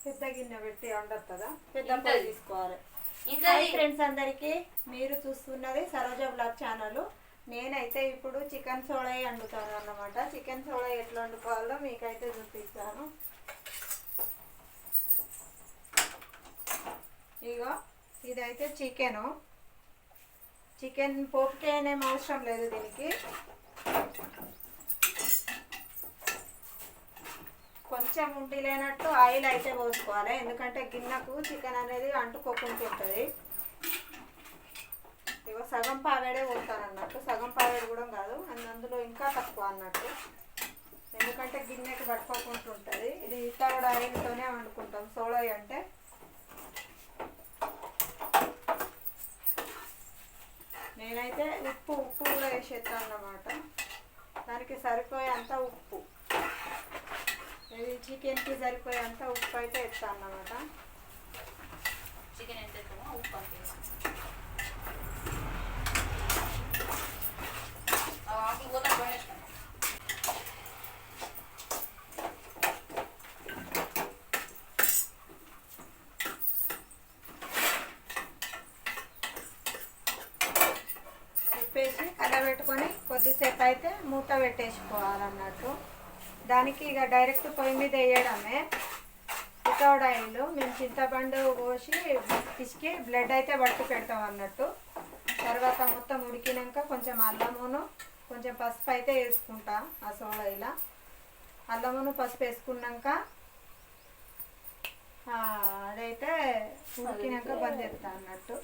పెద్ద గిన్నె పెట్టి వండుతుందా? పెద్ద పొయ్యి తీసుకోవాలి. ఫ్రెండ్స్ అందరికీ, మీరు చూస్తున్నది సరోజ బ్లాగ్ ఛానల్. నేనైతే ఇప్పుడు చికెన్ సోడాయి వండుతాను అన్నమాట. చికెన్ సోడాయి ఎట్లా వండుకోవాలో మీకైతే చూపిస్తాను. ఇగో ఇదైతే చికెన్ పోపుకేనేం అవసరం లేదు దీనికి. కొంచెం ఉండి లేనట్టు ఆయిల్ అయితే పోసుకోవాలి, ఎందుకంటే గిన్నెకు చికెన్ అనేది అంటుకోకుండా ఉంటుంది. ఇగో సగం పావేడే పోతాను అన్నట్టు, సగం పావేడు కూడా కాదు, అందులో ఇంకా తక్కువ అన్నట్టు, ఎందుకంటే గిన్నెకి పట్టుకోకుండా ఉంటుంది. ఇది ఇట్లా కూడా ఆయిల్తోనే వండుకుంటాం సోడా అంటే. నేనైతే ఉప్పు కూడా వేసేస్తాను అన్నమాట, దానికి సరిపోయేంత ఉప్పు, ఇది చికెన్కి సరిపోయేంత ఉప్పు అయితే వేస్తాను అన్నమాట. చికెన్ ఎంత వేస్తామో ఉప్పు అంతే. ఉప్పేసి కలబెట్టుకొని కొద్దిసేపు అయితే మూత పెట్టేసుకోవాలన్నట్టు. దానికి ఇక డైరెక్ట్ పొయ్యి మీద వేయడమే వితౌట్ ఆయిల్. మేము చింతపండు పోసి పిసికి బ్లడ్ అయితే పట్టి పెడతాం అన్నట్టు. తర్వాత మొత్తం ఉడికినాక కొంచెం అల్లమును కొంచెం పసుపు అయితే వేసుకుంటా. ఆ సోడా ఇలా అల్లమును పసుపు వేసుకున్నాక అదైతే ఉడికినాక బంద్ చేస్తా అన్నట్టు.